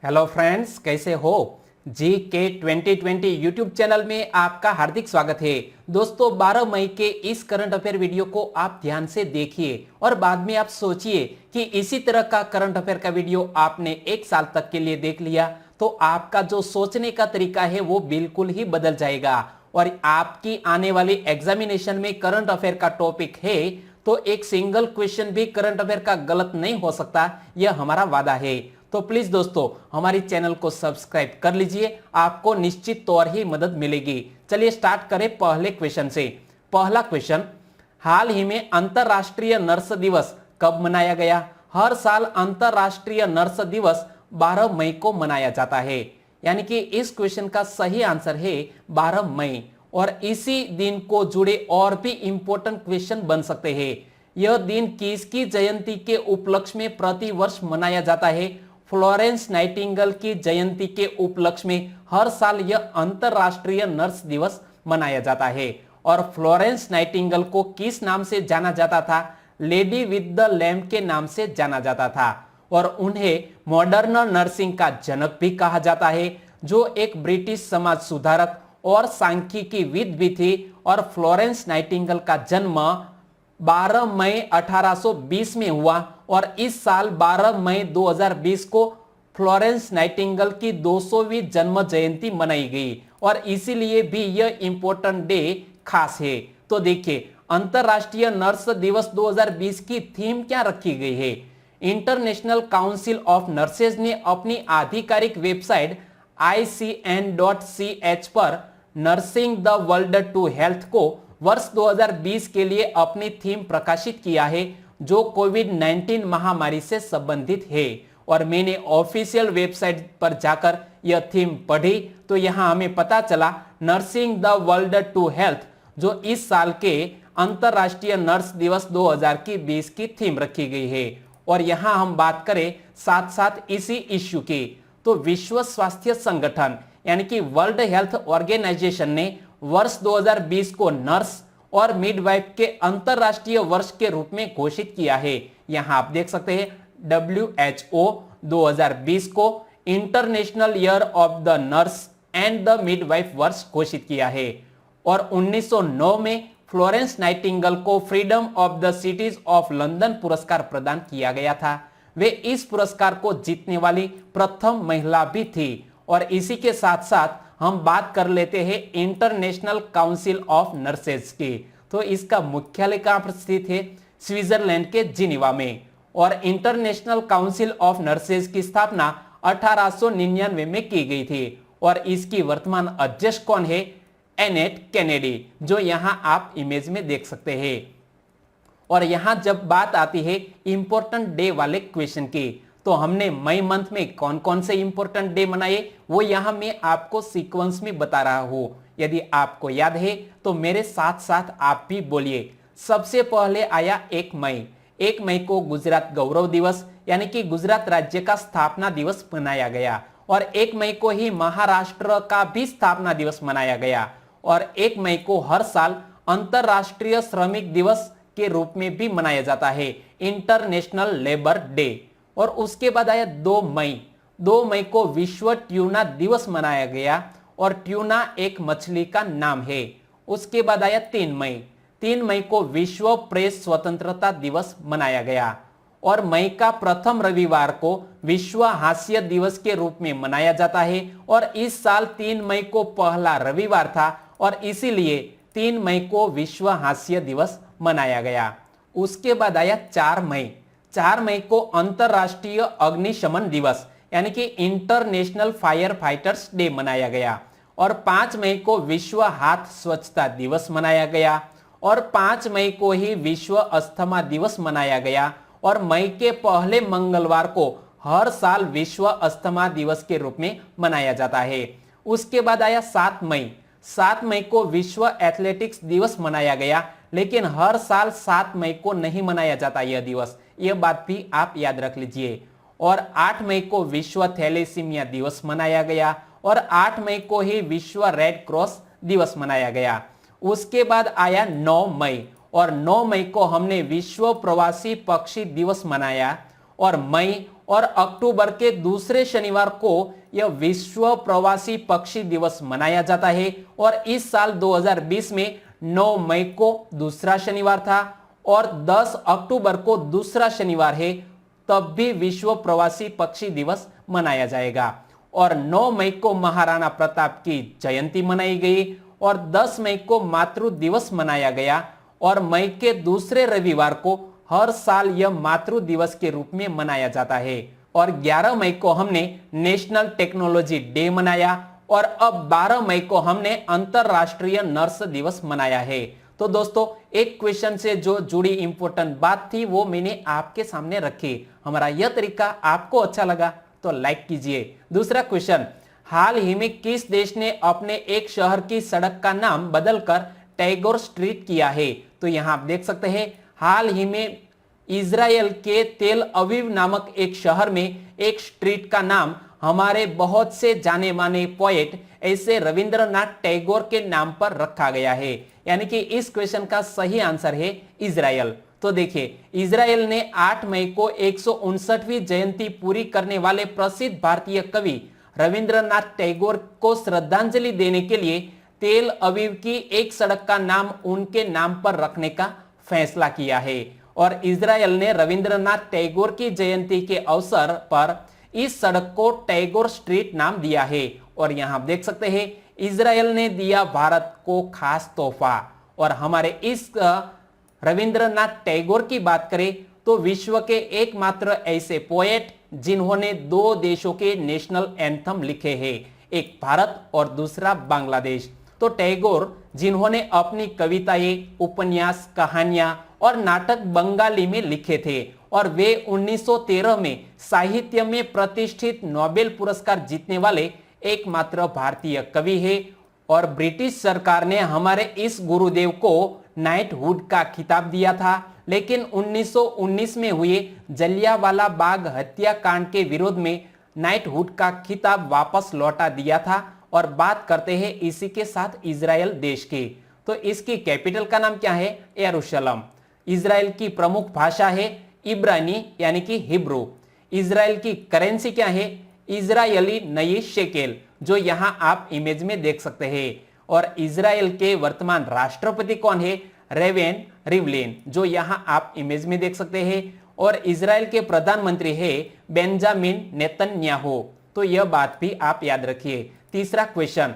Hello friends, कैसे हो? जी के 2020 यूट्यूब चैनल में आपका हार्दिक स्वागत है। दोस्तों, 12 मई के इस करंट अफेयर वीडियो को आप ध्यान से देखिए और बाद में आप सोचिए कि इसी तरह का करंट अफेयर का वीडियो आपने एक साल तक के लिए देख लिया तो आपका जो सोचने का तरीका है वो बिल्कुल ही बदल जाएगा। और आपकी आने वाली एग्जामिनेशन में करंट अफेयर का टॉपिक है तो एक सिंगल क्वेश्चन भी करंट अफेयर का गलत नहीं हो सकता, यह हमारा वादा है। तो प्लीज दोस्तों, हमारी चैनल को सब्सक्राइब कर लीजिए, आपको निश्चित तौर ही मदद मिलेगी। चलिए स्टार्ट करें पहले क्वेश्चन से। पहला क्वेश्चन, हाल ही में अंतरराष्ट्रीय नर्स दिवस कब मनाया गया? हर साल अंतरराष्ट्रीय नर्स दिवस 12 मई को मनाया जाता है, यानी कि इस क्वेश्चन का सही आंसर है 12 मई। और इसी दिन को जुड़े और भी इंपॉर्टेंट क्वेश्चन बन सकते हैं। यह दिन किसकी जयंती के उपलक्ष्य में प्रति वर्ष मनाया जाता है? फ्लोरेंस नाइटिंगेल की जयंती के उपलक्ष्य में हर साल यह अंतरराष्ट्रीय नर्स दिवस मनाया जाता है। और फ्लोरेंस नाइटिंगेल को किस नाम से जाना जाता था? लेडी विद द लैम्प के नाम से जाना जाता था। और उन्हें मॉडर्न नर्सिंग का जनक भी कहा जाता है, जो एक ब्रिटिश समाज सुधारक और सांख्यिकीविद भी थी। और फ्लोरेंस नाइटिंगेल का जन्म 12 मई 1820 में हुआ और इस साल 12 मई 2020 को फ्लोरेंस नाइटिंगेल की 200वीं जन्म जयंती मनाई गई और इसीलिए भी यह इंपॉर्टेंट डे खास है। तो देखिए, अंतरराष्ट्रीय नर्स दिवस 2020 की थीम क्या रखी गई है? इंटरनेशनल काउंसिल ऑफ नर्सेज ने अपनी आधिकारिक वेबसाइट ICN.CH पर nursing the world to health को वर्ष 2020 के लिए अपनी थीम प्रकाशित किया है, जो कोविड-19 महामारी से संबंधित है। और मैंने ऑफिशियल वेबसाइट पर जाकर यह थीम पढ़ी तो यहां हमें पता चला nursing the world to health, जो इस साल के अंतरराष्ट्रीय नर्स दिवस 2020 की थीम रखी गई है। और यहां हम बात करें साथ साथ इसी इश्यू की, तो विश्व स्वास्थ्य संगठन यानी कि वर्ल्ड हेल्थ ऑर्गेनाइजेशन ने वर्ष 2020 को नर्स और मिडवाइफ के अंतरराष्ट्रीय वर्ष के रूप में घोषित किया है। यहां आप देख सकते हैं WHO 2020 को international year of the nurse and the midwife वर्ष घोषित किया है। और 1909 में फ्लोरेंस नाइटिंगेल को freedom of the cities of London पुरस्कार प्रदान किया गया था। वे इस पुरस्कार को जीतने वाली प्रथम महिला भी थी। और इसी के साथ साथ हम बात कर लेते हैं इंटरनेशनल काउंसिल ऑफ नर्सेज की। तो इसका मुख्यालय कहां पर स्थित है? स्विट्जरलैंड के जिनीवा में। और इंटरनेशनल काउंसिल ऑफ नर्सेज की स्थापना 1899 में की गई थी। और इसकी वर्तमान अध्यक्ष कौन है? एनेट कैनेडी, जो यहां आप इमेज में देख सकते हैं। और यहां जब बात आती है इंपॉर्टेंट डे वाले क्वेश्चन की, तो हमने मई मंथ में कौन कौन से इंपॉर्टेंट डे मनाए वो यहां मैं आपको सीक्वेंस में बता रहा हूं। यदि आपको याद है तो मेरे साथ साथ आप भी बोलिए। सबसे पहले आया 1 मई। 1 मई को गुजरात गौरव दिवस यानी कि गुजरात राज्य का स्थापना दिवस मनाया गया। और 1 मई को ही महाराष्ट्र का भी स्थापना दिवस मनाया गया। और 1 मई को हर साल अंतरराष्ट्रीय श्रमिक दिवस के रूप में भी मनाया जाता है, इंटरनेशनल लेबर डे। और उसके बाद आया 2 मई। 2 मई को विश्व ट्यूना दिवस मनाया गया और ट्यूना एक मछली का नाम है। उसके बाद आया 3 मई। 3 मई को विश्व प्रेस स्वतंत्रता दिवस मनाया गया। और मई का प्रथम रविवार को विश्व हास्य दिवस के रूप में मनाया जाता है। और इस साल 3 मई को पहला रविवार था और इसीलिए 3 मई को विश्व हास्य दिवस मनाया गया। उसके बाद आया 4 मई। 4 मई को अंतरराष्ट्रीय अग्निशमन दिवस यानी कि इंटरनेशनल फायर फाइटर्स डे मनाया गया। और 5 मई को विश्व हाथ स्वच्छता दिवस मनाया गया। और 5 मई को ही विश्व अस्थमा दिवस मनाया गया। और मई के पहले मंगलवार को हर साल विश्व अस्थमा दिवस के रूप में मनाया जाता है। उसके बाद आया 7 मई। 7 मई को विश्व एथलेटिक्स दिवस मनाया गया, लेकिन हर साल 7 मई को नहीं मनाया जाता यह दिवस, यह बात भी आप याद रख लीजिए। और 8 मई को विश्व थैलेसीमिया दिवस मनाया गया। और 8 मई को ही विश्व रेड क्रॉस दिवस मनाया गया। उसके बाद आया 9 मई। और 9 मई को हमने विश्व प्रवासी पक्षी दिवस मनाया। और मई और अक्टूबर के दूसरे शनिवार को यह विश्व प्रवासी पक्षी दिवस मनाया जाता है। और इस साल 2020 में 9 मई को दूसरा शनिवार था और 10 अक्टूबर को दूसरा शनिवार है, तब भी विश्व प्रवासी पक्षी दिवस मनाया जाएगा। और 9 मई को महाराणा प्रताप की जयंती मनाई गई और 10 मई को मातृ दिवस मनाया गया और मई के दूसरे रविवार को हर साल यह मातृ दिवस के रूप में मनाया जाता है। और 11 मई को हमने नेशनल टेक्नोलॉजी डे मनाया और अब 12 मई को हमने अंतरराष्ट्रीय नर्स दिवस मनाया है। तो दोस्तों, एक क्वेश्चन से जो जुड़ी इंपॉर्टेंट बात थी वो मैंने आपके सामने रखी। हमारा यह तरीका आपको अच्छा लगा तो लाइक कीजिए। दूसरा क्वेश्चन, हाल ही में किस देश ने अपने एक शहर की सड़क का नाम बदलकर टैगोर स्ट्रीट किया है? तो यहां आप देख सकते हैं, हाल ही में इजराइल के तेल अवीव नामक एक शहर में एक स्ट्रीट का नाम हमारे बहुत से जाने माने पोएट ऐसे रविंद्रनाथ टैगोर के नाम पर रखा गया है। यानी कि इस क्वेश्चन का सही आंसर है इजराइल। तो देखिए, इजराइल ने 8 मई को 159वीं जयंती पूरी करने वाले प्रसिद्ध भारतीय कवि रविंद्रनाथ टैगोर को श्रद्धांजलि देने के लिए तेल अवीव की एक सड़क का नाम उनके नाम पर रखने का फैसला किया है। और इजराइल ने रविंद्रनाथ टैगोर की जयंती के अवसर पर इस सड़क को टैगोर स्ट्रीट नाम दिया है। और यहां देख सकते हैं, इजराइल ने दिया भारत को खास तोहफा। और हमारे इस रविंद्रनाथ टैगोर की बात करें तो विश्व के एकमात्र ऐसे पोएट जिन्होंने 2 देशों के नेशनल एंथम लिखे हैं, एक भारत और दूसरा बांग्लादेश। तो टैगोर जिन्होंने अपनी कविताएं, उपन्यास, कहानियां और नाटक बंगाली में लिखे थे और वे 1913 में साहित्य में प्रतिष्ठित नोबेल पुरस्कार जीतने वाले एकमात्र भारतीय कवि है। और ब्रिटिश सरकार ने हमारे इस गुरुदेव को नाइटहुड का खिताब दिया था, लेकिन 1919 में हुए जलियांवाला बाग हत्याकांड के विरोध में नाइटहुड का खिताब वापस लौटा दिया था। और बात करते हैं इसी के साथ इजराइल देश की, तो इसकी कैपिटल का नाम क्या है? यरूशलेम। इजराइल की प्रमुख भाषा है इब्रानी यानी कि हिब्रू। इजराइल की करेंसी क्या है? इजरायली नई शेकेल, जो यहां आप इमेज में देख सकते हैं। और इजराइल के वर्तमान राष्ट्रपति कौन है? रेवेन रिवलिन, जो यहां आप इमेज में देख सकते हैं। और इजराइल के प्रधानमंत्री है बेंजामिन नेतन्याहू। तो यह बात भी आप याद रखिए। तीसरा क्वेश्चन,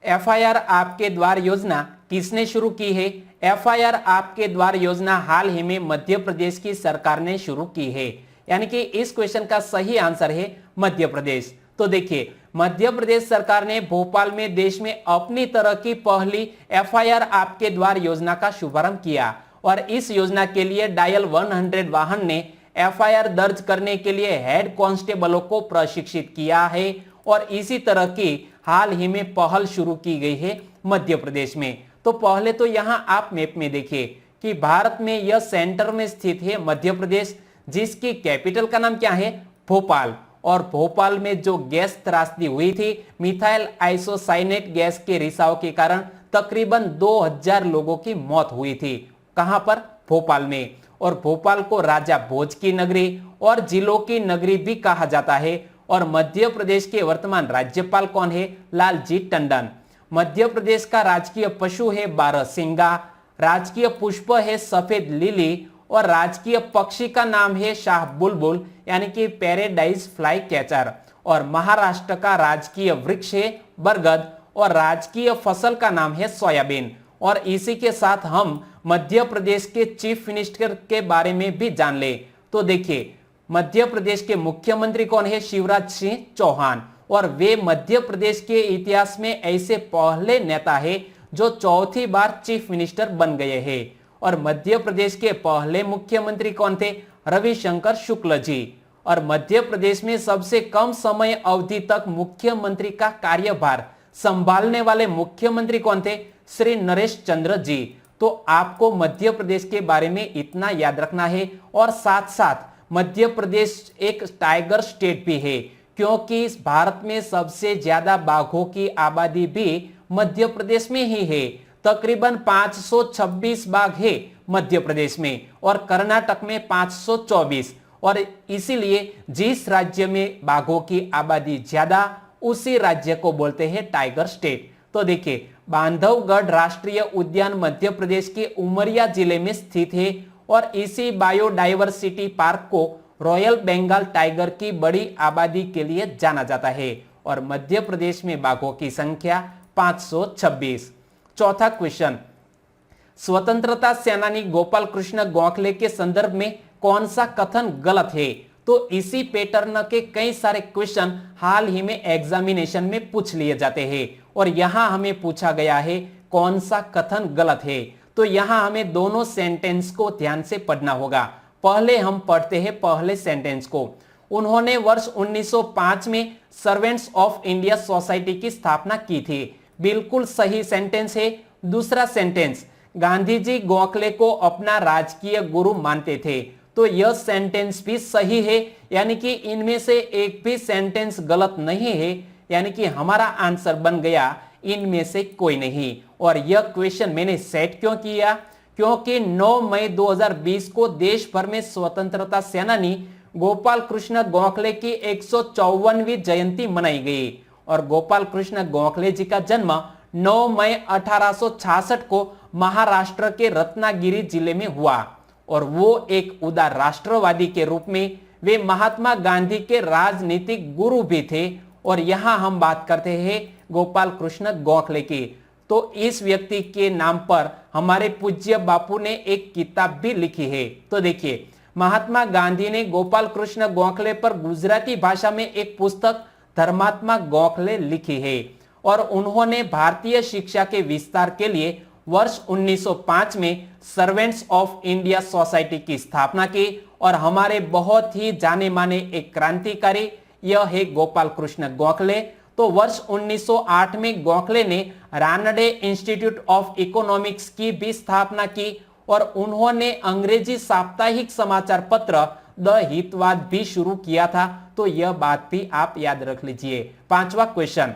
एफआईआर आपके द्वार योजना किसने शुरू की है? एफआईआर आपके द्वार योजना हाल ही में मध्य प्रदेश की सरकार ने शुरू की है। यानी कि इस क्वेश्चन का सही आंसर है मध्य प्रदेश। तो देखिए, मध्य प्रदेश सरकार ने भोपाल में देश में अपनी तरह की पहली एफआईआर आपके द्वार योजना का शुभारंभ किया। और इस योजना के लिए डायल 100 वाहन ने एफआईआर दर्ज करने के लिए हेड कांस्टेबलों को प्रशिक्षित किया है। और इसी तरह की हाल ही में पहल शुरू की गई है मध्य प्रदेश में। तो पहले तो यहां आप मैप में देखिए कि भारत में यह सेंटर में स्थित है मध्य प्रदेश, जिसकी कैपिटल का नाम क्या है? भोपाल। और भोपाल में जो गैस त्रासदी हुई थी, मिथाइल आइसोसाइनेट गैस के रिसाव के कारण तकरीबन 2000 लोगों की मौत हुई थी। कहां पर? भोपाल में। और भोपाल को राजा भोज की नगरी और जिलों की नगरी भी कहा जाता है। और मध्य प्रदेश के वर्तमान राज्यपाल कौन है? लालजी टंडन। मध्य प्रदेश का राजकीय पशु है बारहसिंगा, राजकीय पुष्प है सफेद लिली और राजकीय पक्षी का नाम है शाह बुलबुल यानी कि पैराडाइज फ्लाई कैचर। और महाराष्ट्र का राजकीय वृक्ष है बरगद और राजकीय फसल का नाम है सोयाबीन। और इसी के साथ हम मध्य प्रदेश के चीफ मिनिस्टर के बारे में भी जान ले। तो देखिए, मध्य प्रदेश के मुख्यमंत्री कौन है? शिवराज सिंह चौहान। और वे मध्य प्रदेश के इतिहास में ऐसे पहले नेता है जो 4थी बार चीफ मिनिस्टर बन गए हैं। और मध्य प्रदेश के पहले मुख्यमंत्री कौन थे? रविशंकर शुक्ल जी। और मध्य प्रदेश में सबसे कम समय अवधि तक मुख्यमंत्री का कार्यभार संभालने वाले मुख्यमंत्री कौन थे? श्री नरेश चंद्र जी। तो आपको मध्य प्रदेश के बारे में इतना याद रखना है। और साथ साथ मध्य प्रदेश एक टाइगर स्टेट भी है, क्योंकि इस भारत में सबसे ज्यादा बाघों की आबादी भी मध्य प्रदेश में ही है। तकरीबन 526 बाघ है मध्य प्रदेश में और कर्नाटक में 524। और इसीलिए जिस राज्य में बाघों की आबादी ज्यादा उसी राज्य को बोलते हैं टाइगर स्टेट। तो देखिए, बांधवगढ़ राष्ट्रीय उद्यान मध्य प्रदेश के उमरिया जिले में स्थित है और इसी बायोडायवर्सिटी पार्क को रॉयल बंगाल टाइगर की बड़ी आबादी के लिए जाना जाता है और मध्य प्रदेश में बाघों की संख्या 526। चौथा क्वेश्चन, स्वतंत्रता सेनानी गोपाल कृष्ण गोखले के संदर्भ में कौन सा कथन गलत है? तो इसी पैटर्न के कई सारे क्वेश्चन हाल ही में एग्जामिनेशन में पूछ लिए जाते हैं और यहां हमें पूछा गया है कौन सा कथन गलत है। तो यहां हमें दोनों सेंटेंस को ध्यान से पढ़ना होगा। पहले हम पढ़ते हैं पहले सेंटेंस को। उन्होंने वर्ष 1905 में सर्वेंट्स ऑफ इंडिया सोसाइटी की स्थापना की थी। बिल्कुल सही सेंटेंस है। दूसरा सेंटेंस, गांधी जी गोखले को अपना राजकीय गुरु मानते थे। तो यह सेंटेंस भी सही है, यानी कि इनमें से एक भी सेंटेंस गलत नहीं है, यानी कि हमारा आंसर बन गया इनमें से कोई नहीं। और यह क्वेश्चन मैंने सेट क्यों किया? क्योंकि 9 मई 2020 को देश भर में स्वतंत्रता सेनानी गोपाल कृष्ण गोखले की 154वीं जयंती मनाई गई और गोपाल कृष्ण गोखले जी का जन्म 9 मई 1866 को महाराष्ट्र के रत्नागिरी जिले में हुआ और वो एक उदार राष्ट्रवादी के रूप में वे महात्मा गांधी के राजनीतिक गुरु भी थे। और यहां हम बात करते हैं गोपाल कृष्ण गोखले की, तो इस व्यक्ति के नाम पर हमारे पूज्य बापू ने एक किताब भी लिखी है। तो देखिए, महात्मा गांधी ने गोपाल कृष्ण गोखले पर गुजराती भाषा में एक पुस्तक धर्मात्मा गोखले लिखी है और उन्होंने भारतीय शिक्षा के विस्तार के लिए वर्ष 1905 में सर्वेंट्स ऑफ इंडिया सोसाइटी की स्थापना की और हमारे बहुत ही जाने माने एक क्रांतिकारी यह है गोपाल कृष्ण गोखले। तो वर्ष 1908 में गोखले ने रानडे इंस्टीट्यूट ऑफ इकोनॉमिक्स की भी स्थापना की और उन्होंने अंग्रेजी साप्ताहिक समाचार पत्र द हितवाद भी शुरू किया था। तो यह बात भी आप याद रख लीजिए। पांचवा क्वेश्चन,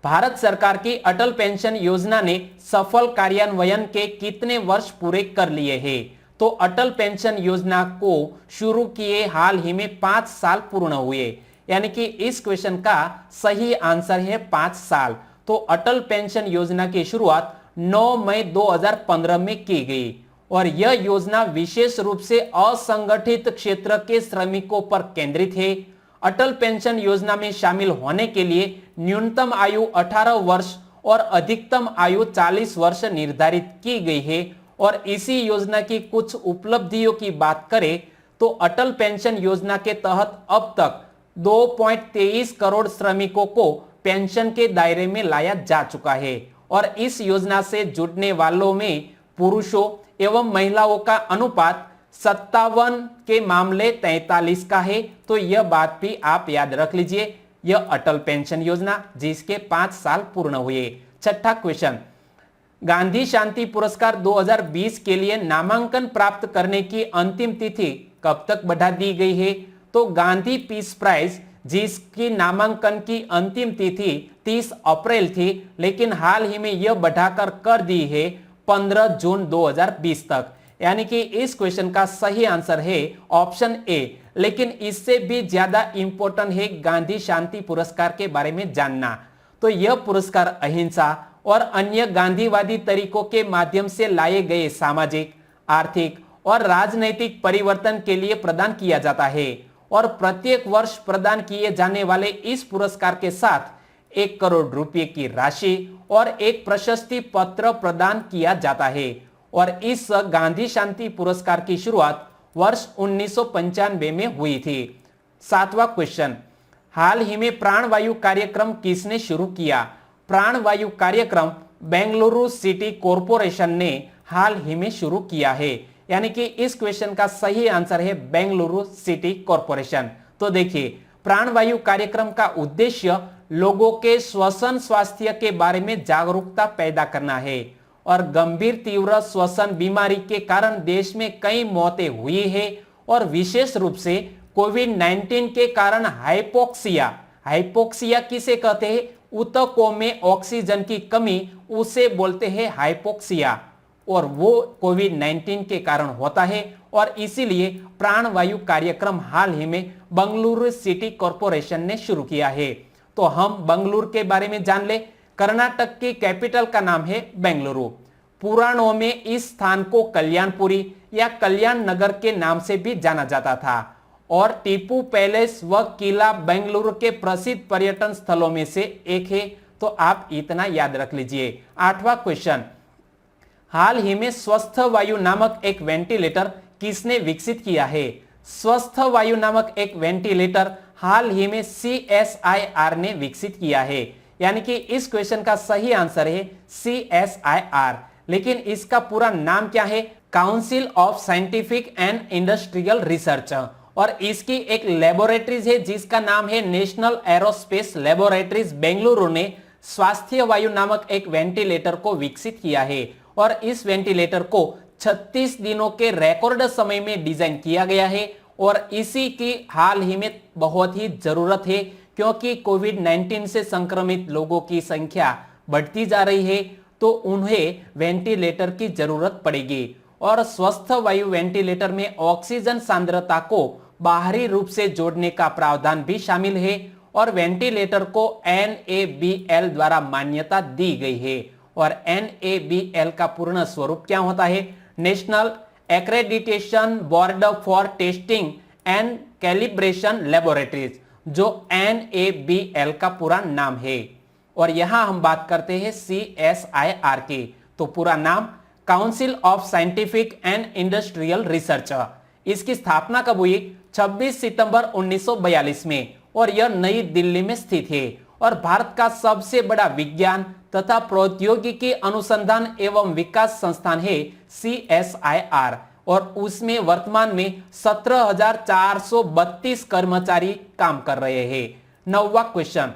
भारत सरकार की अटल पेंशन योजना ने सफल कार्यान्वयन के कितने वर्ष पूरे कर लिए हैं? तो अटल पेंशन योजना को शुरू किए हाल ही में 5 साल पूर्ण हुए, यानी कि इस क्वेश्चन का सही आंसर है 5 साल। तो अटल पेंशन योजना की शुरुआत 9 मई 2015 में की गई और यह योजना विशेष रूप से असंगठित क्षेत्र के श्रमिकों पर केंद्रित है। अटल पेंशन योजना में शामिल होने के लिए न्यूनतम आयु 18 वर्ष और अधिकतम आयु 40 वर्ष निर्धारित की गई है। और इसी योजना की कुछ उपलब्धियों की बात करें तो अटल पेंशन योजना के तहत अब तक 2.23 करोड़ श्रमिकों को पेंशन के दायरे में लाया जा चुका है और इस योजना से जुड़ने वालों में पुरुषों एवं महिलाओं का अनुपात 57 के मामले 43 का है। तो यह बात भी आप याद रख लीजिए, यह अटल पेंशन योजना जिसके 5 साल पूर्ण हुए। छठा क्वेश्चन, गांधी शांति पुरस्कार 2020 के लिए नामांकन प्राप्त करने की अंतिम तिथि कब तक बढ़ा दी गई है? तो गांधी पीस प्राइज जिसकी नामांकन की अंतिम तिथि 30 अप्रैल थी, लेकिन हाल ही में यह बढ़ाकर कर दी है 15 जून 2020 तक, यानी कि इस क्वेश्चन का सही आंसर है ऑप्शन ए। लेकिन इससे भी ज्यादा इंपॉर्टेंट है गांधी शांति पुरस्कार के बारे में जानना। तो यह पुरस्कार अहिंसा और अन्य गांधीवादी तरीकों के माध्यम से लाए गए सामाजिक, आर्थिक और राजनैतिक परिवर्तन के लिए प्रदान किया जाता है और प्रत्येक वर्ष प्रदान किए जाने वाले इस पुरस्कार के साथ 1 करोड़ रुपए की राशि और एक प्रशस्ति पत्र प्रदान किया जाता है। और इस गांधी शांति पुरस्कार की शुरुआत वर्ष 1995 में हुई थी। 7वां क्वेश्चन, हाल ही में प्राणवायु कार्यक्रम किसने शुरू किया? प्राणवायु कार्यक्रम बेंगलुरु सिटी कॉरपोरेशन ने हाल ही में शुरू किया है, यानी कि इस क्वेश्चन का सही आंसर है बेंगलुरु सिटी कॉरपोरेशन। तो देखिए, प्राणवायु कार्यक्रम का उद्देश्य लोगों के श्वसन स्वास्थ्य के बारे में जागरूकता पैदा करना है और गंभीर तीव्र श्वसन बीमारी के कारण देश में कई मौतें हुई है और विशेष रूप से कोविड-19 के कारण हाइपोक्सिया किसे कहते हैं? ऊतकों में ऑक्सीजन की कमी, उसे बोलते हैं हाइपोक्सिया और वो कोविड-19 के कारण होता है और इसीलिए प्राणवायु कार्यक्रम हाल ही में बंगलुरु सिटी कॉरपोरेशन ने शुरू किया है। तो हम बंगलुरु के बारे में जान ले। कर्नाटक की कैपिटल का नाम है बेंगलुरु। पुराणों में इस स्थान को कल्याणपुरी या कल्याण नगर के नाम से भी जाना जाता था और टीपू पैलेस व किला बेंगलुरु के प्रसिद्ध पर्यटन स्थलों में से एक है। तो आप इतना याद रख लीजिए। 8वां क्वेश्चन, हाल ही में स्वस्थ वायु नामक एक वेंटिलेटर किसने विकसित किया है? स्वस्थ वायु नामक एक वेंटिलेटर हाल ही में CSIR ने विकसित किया है, यानी कि इस क्वेश्चन का सही आंसर है CSIR। लेकिन इसका पूरा नाम क्या है? Council of scientific and industrial research. और इसकी एक लेबोरेटरीज है जिसका नाम है नेशनल एरोस्पेस लेबोरेटरीज बेंगलुरु ने स्वास्थ्य वायु नामक एक वेंटिलेटर को विकसित किया है। और इस वेंटिलेटर को 36 दिनों के रिकॉर्ड समय में डिजाइन किया गया है और इसी की हाल ही में बहुत ही जरूरत है, क्योंकि कोविड-19 से संक्रमित लोगों की संख्या बढ़ती जा रही है, तो उन्हें वेंटिलेटर की जरूरत पड़ेगी। और स्वस्थ वायु वेंटिलेटर में ऑक्सीजन सांद्रता को बाहरी रूप से जोड़ने का प्रावधान भी शामिल है और वेंटिलेटर को NABL द्वारा मान्यता दी गई है। और NABL का पूर्ण स्वरूप क्या होता है? National accreditation board for testing and calibration laboratories, जो NABL का पूरा नाम है। और यहां हम बात करते हैं CSIR की, तो पूरा नाम council of scientific and industrial research. इसकी स्थापना कब हुई? 26 सितंबर 1942 में और यह नई दिल्ली में स्थित है और भारत का सबसे बड़ा विज्ञान तथा प्रौद्योगिकी अनुसंधान एवं विकास संस्थान है CSIR और उसमें वर्तमान में 17,432 कर्मचारी काम कर रहे हैं। 9वां क्वेश्चन,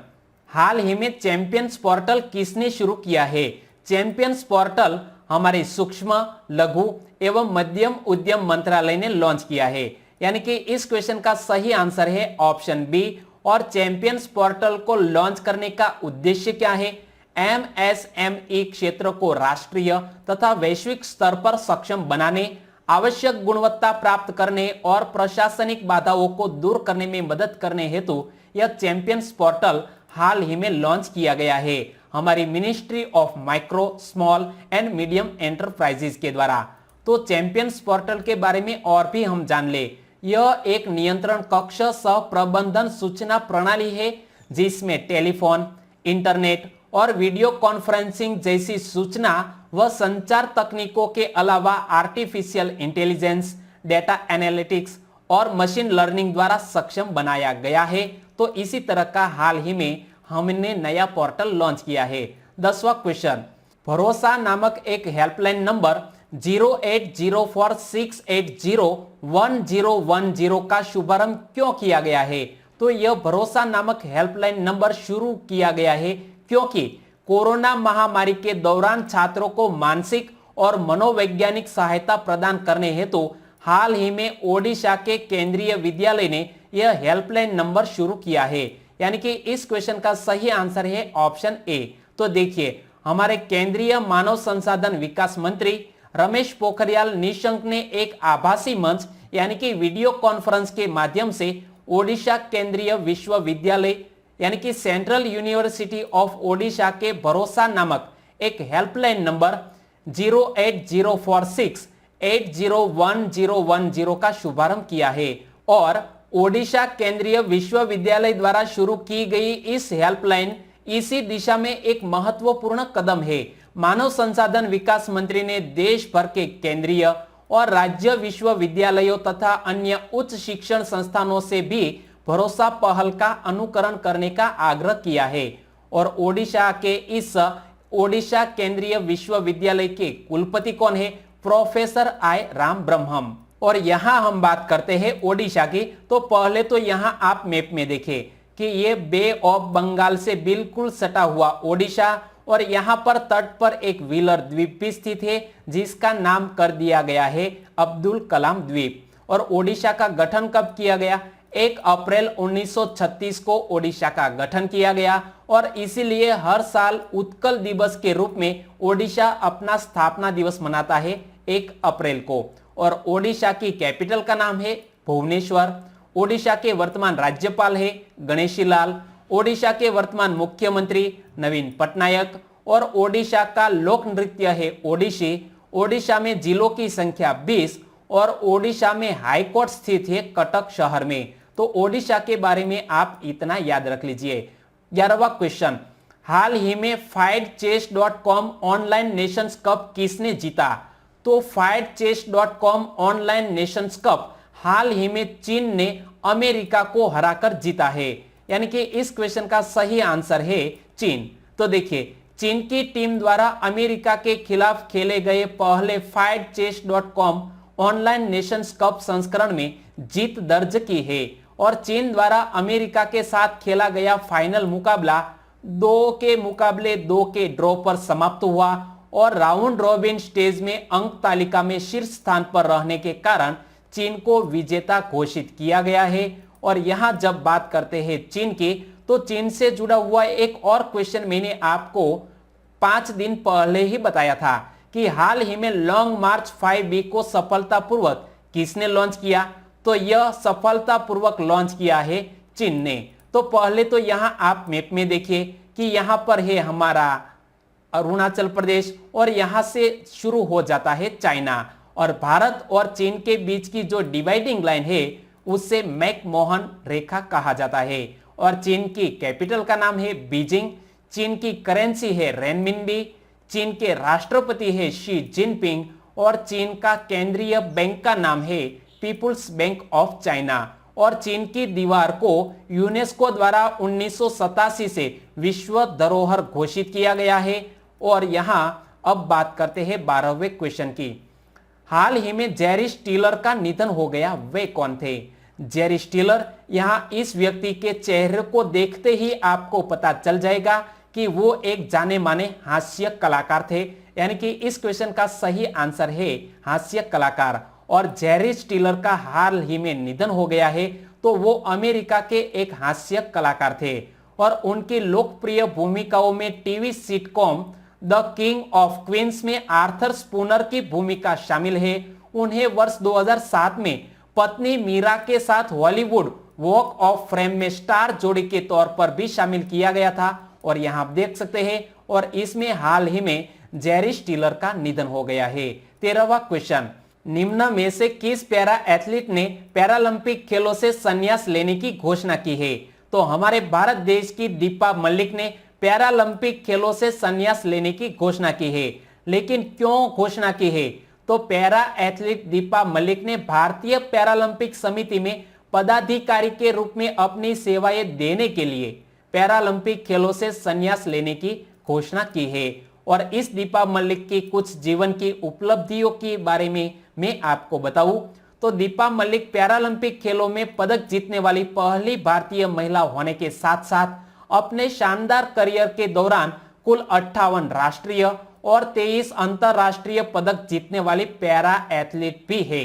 हाल ही में चैंपियंस पोर्टल किसने शुरू किया है? चैंपियंस पोर्टल हमारे सूक्ष्म, लघु एवं मध्यम उद्यम मंत्रालय ने लॉन्च किया है, यानी कि इस क्वेश्चन का सही आंसर है ऑप्शन बी। और चैंपियंस पोर्टल को लॉन्च करने का उद्देश्य क्या है? MSME क्षेत्र को राष्ट्रीय तथा वैश्विक स्तर पर सक्षम बनाने, आवश्यक गुणवत्ता प्राप्त करने और प्रशासनिक बाधाओं को दूर करने में मदद करने हेतु यह चैंपियंस पोर्टल हाल ही में लॉन्च किया गया है हमारी ministry of micro, small and medium enterprises के द्वारा। तो चैंपियंस पोर्टल के बारे में और भी हम जान ले। यह एक नियंत्रण कक्ष सह प्रबंधन सूचना प्रणाली है जिसमें टेलीफोन, इंटरनेट और वीडियो कॉन्फ्रेंसिंग जैसी सूचना व संचार तकनीकों के अलावा आर्टिफिशियल इंटेलिजेंस, डेटा एनालिटिक्स और मशीन लर्निंग द्वारा सक्षम बनाया गया है। तो इसी तरह का हाल ही में हमने नया पोर्टल लॉन्च किया है। 10वां क्वेश्चन, भरोसा नामक एक हेल्पलाइन नंबर 08046801010 का शुभारंभ क्यों किया गया है? तो यह भरोसा नामक हेल्पलाइन नंबर शुरू किया गया है क्योंकि कोरोना महामारी के दौरान छात्रों को मानसिक और मनोवैज्ञानिक सहायता प्रदान करने हेतु हाल ही में ओडिशा के केंद्रीय विद्यालय ने यह हेल्पलाइन नंबर शुरू किया है, यानी कि इस क्वेश्चन का सही आंसर है ऑप्शन ए। तो देखिए, हमारे केंद्रीय मानव संसाधन विकास मंत्री रमेश पोखरियाल निशंक ने एक आभासी मंच यानी कि वीडियो कॉन्फ्रेंस के माध्यम से ओडिशा केंद्रीय विश्वविद्यालय यानी कि सेंट्रल यूनिवर्सिटी ऑफ ओडिशा के भरोसा नामक एक हेल्पलाइन नंबर 08046801010 का शुभारंभ किया है। और ओडिशा केंद्रीय विश्वविद्यालय द्वारा शुरू की गई इस हेल्पलाइन इसी दिशा में एक महत्वपूर्ण कदम है। मानव संसाधन विकास मंत्री ने देश भर के केंद्रीय और राज्य विश्वविद्यालयों तथा अन्य उच्च शिक्षण संस्थानों से भी भरोसा पहल का अनुकरण करने का आग्रह किया है। और ओडिशा के इस ओडिशा केंद्रीय विश्वविद्यालय के कुलपति कौन है? Professor I Ram Brahmam. और यहां हम बात करते हैं ओडिशा की, तो पहले तो यहां आप मैप में देखें कि ये बे ऑफ बंगाल से बिल्कुल सटा हुआ ओडिशा और यहां पर तट पर एक व्हीलर द्वीप भी स्थित है जिसका नाम कर दिया गया है अब्दुल कलाम द्वीप। और ओडिशा का गठन कब किया गया? 1 अप्रैल 1936 को ओडिशा का गठन किया गया और इसीलिए हर साल उत्कल दिवस के रूप में ओडिशा अपना स्थापना दिवस मनाता है 1 अप्रैल को। और ओडिशा की कैपिटल का नाम है भुवनेश्वर। ओडिशा के वर्तमान राज्यपाल है गणेशी लाल। ओडिशा के वर्तमान मुख्यमंत्री नवीन पटनायक। और ओडिशा का लोक नृत्य है ओडिसी। ओडिशा में जिलों की संख्या 20 और ओडिशा में हाईकोर्ट स्थित है कटक शहर में। तो ओडिशा के बारे में आप इतना याद रख लीजिए। 11वां क्वेश्चन, हाल ही में fightchess.com ऑनलाइन नेशंस कप किसने जीता? तो fightchess.com ऑनलाइन नेशंस कप हाल ही में चीन ने अमेरिका को हराकर जीता है, यानी कि इस क्वेश्चन का सही आंसर है चीन। तो देखिए, चीन की टीम द्वारा अमेरिका के खिलाफ खेले गए पहले fightchess.com ऑनलाइन नेशंस कप संस्करण में जीत दर्ज की है और चीन द्वारा अमेरिका के साथ खेला गया फाइनल मुकाबला 2 के ड्रॉ पर समाप्त हुआ और राउंड रॉबिन स्टेज में अंक तालिका में शीर्ष स्थान पर रहने के कारण चीन को विजेता घोषित किया गया है। और यहां जब बात करते हैं चीन की, तो चीन से जुड़ा हुआ एक और क्वेश्चन मैंने आपको 5 दिन पहले ही बताया था कि हाल ही में लॉन्ग मार्च 5B को सफलतापूर्वक किसने लॉन्च किया? तो यह सफलतापूर्वक लॉन्च किया है चीन ने। तो पहले तो यहां आप मैप में देखिए कि यहां पर है हमारा अरुणाचल प्रदेश और यहां से शुरू हो जाता है चाइना और भारत और चीन के बीच की जो डिवाइडिंग लाइन है उसे मैकमोहन रेखा कहा जाता है। और चीन की कैपिटल का नाम है बीजिंग। चीन की करेंसी है रेनमिनबी। चीन के राष्ट्रपति है शी जिनपिंग और चीन का केंद्रीय बैंक का नाम है पीपुल्स बैंक ऑफ चाइना। और चीन की दीवार को यूनेस्को द्वारा 1987 से विश्व धरोहर घोषित किया गया है। और यहां अब बात करते हैं 12वें क्वेश्चन की। हाल ही में जेरी स्टीलर का निधन हो गया, वे कौन थे? जेरी स्टीलर, यहां इस व्यक्ति के चेहरे को देखते ही आपको पता चल जाएगा कि वो एक जाने माने हास्य कलाकार थे, यानी कि इस क्वेश्चन का सही आंसर है हास्य कलाकार। और जेरी स्टीलर का हाल ही में निधन हो गया है, तो वो अमेरिका के एक हास्य कलाकार थे और उनकी लोकप्रिय भूमिकाओं में TV sitcom the king of queens में आर्थर स्पूनर की भूमिका शामिल है। उन्हें वर्ष 2007 में पत्नी मीरा के साथ हॉलीवुड वॉक ऑफ फेम में स्टार जोड़ी के तौर पर भी शामिल किया गया था और यहां आप देख सकते हैं। और इसमें हाल ही में जेरी स्टीलर का निधन हो गया है। 13वां क्वेश्चन, निम्न में से किस पैरा एथलीट ने पैरालंपिक खेलों से संन्यास लेने की घोषणा की है? तो हमारे भारत देश की दीपा मलिक ने पैरालंपिक खेलों से संन्यास लेने की घोषणा की है। लेकिन क्यों घोषणा की है? तो पैरा एथलीट दीपा मलिक ने भारतीय पैरालंपिक समिति में पदाधिकारी के रूप में अपनी सेवाएं देने के लिए पैरालंपिक खेलों से संन्यास लेने की घोषणा की है। और इस दीपा मलिक की कुछ जीवन की उपलब्धियों के बारे में मैं आपको बताऊं तो दीपा मलिक पैरालंपिक खेलों में पदक जीतने वाली पहली भारतीय महिला होने के साथ साथ अपने शानदार करियर के दौरान कुल 58 राष्ट्रीय और 23 अंतरराष्ट्रीय पदक जीतने वाली पैरा एथलीट भी है।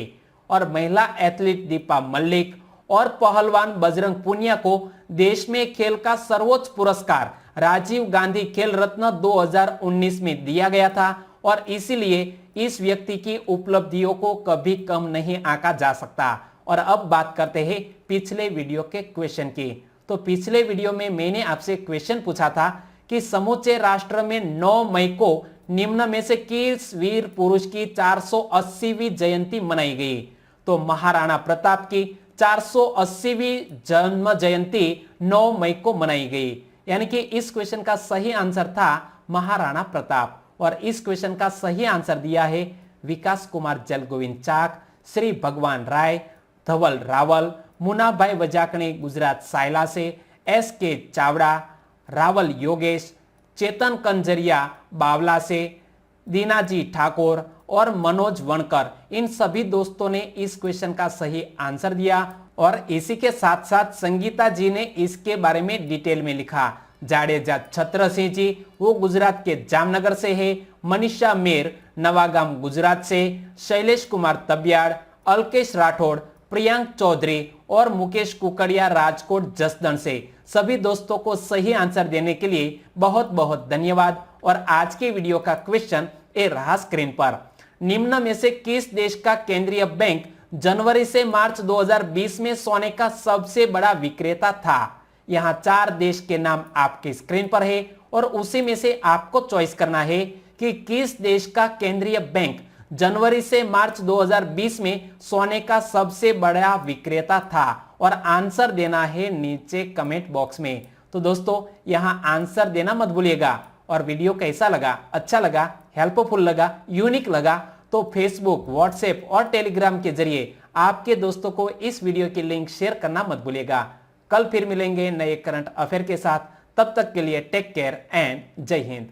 और महिला एथलीट दीपा मलिक और पहलवान बजरंग पुनिया को देश में खेल का सर्वोच्च पुरस्कार राजीव गांधी खेल रत्न 2019 में दिया गया था और इसीलिए इस व्यक्ति की उपलब्धियों को कभी कम नहीं आंका जा सकता। और अब बात करते हैं पिछले वीडियो के क्वेश्चन की। तो पिछले वीडियो में मैंने आपसे क्वेश्चन पूछा था कि समूचे राष्ट्र में 9 मई को निम्न में से किस वीर पुरुष की 480वीं जयंती मनाई गई? तो महाराणा प्रताप की 480वीं जन्म जयंती 9 मई को मनाई गई, यानी कि इस क्वेश्चन का सही आंसर था महाराणा प्रताप। और इस क्वेश्चन का सही आंसर दिया है विकास कुमार जलगोविंद चाक, श्री भगवान राय, धवल रावल, मुनाभाई वजाकणे गुजरात सायला से, SK चावड़ा, रावल योगेश, चेतन कंजरिया बावला से, दीनाजी ठाकुर और मनोज वणकर, इन सभी दोस्तों ने इस क्वेश्चन का सही आंसर दिया। और इसी के साथ साथ संगीता जी ने इसके बारे में डिटेल में लिखा। जाडेजा छत्र सिंह जी वो गुजरात के जामनगर से है, मनीषा मेर नवागाम गुजरात से, शैलेश कुमार तबियाड़, अल्केश राठौड़, प्रियांक चौधरी और मुकेश कुकड़िया राजकोट जसदन से। सभी दोस्तों को सही आंसर देने के लिए बहुत बहुत धन्यवाद। और आज के वीडियो का क्वेश्चन ए रहा स्क्रीन पर। निम्न में से किस देश का केंद्रीय बैंक जनवरी से मार्च 2020 में सोने का सबसे बड़ा विक्रेता था? यहां 4 देश के नाम आपकी स्क्रीन पर है और उसी में से आपको चॉइस करना है कि किस देश का केंद्रीय बैंक जनवरी से मार्च 2020 में सोने का सबसे बड़ा विक्रेता था, और आंसर देना है नीचे कमेंट बॉक्स में। तो दोस्तों यहां आंसर देना मत भूलिएगा। और वीडियो कैसा लगा, अच्छा लगा, हेल्पफुल लगा, यूनिक लगा तो फेसबुक, व्हाट्सएप और टेलीग्राम के जरिए आपके दोस्तों को इस वीडियो की लिंक शेयर करना मत भूलिएगा। कल फिर मिलेंगे नए करंट अफेयर के साथ। तब तक के लिए टेक केयर एंड जय हिंद।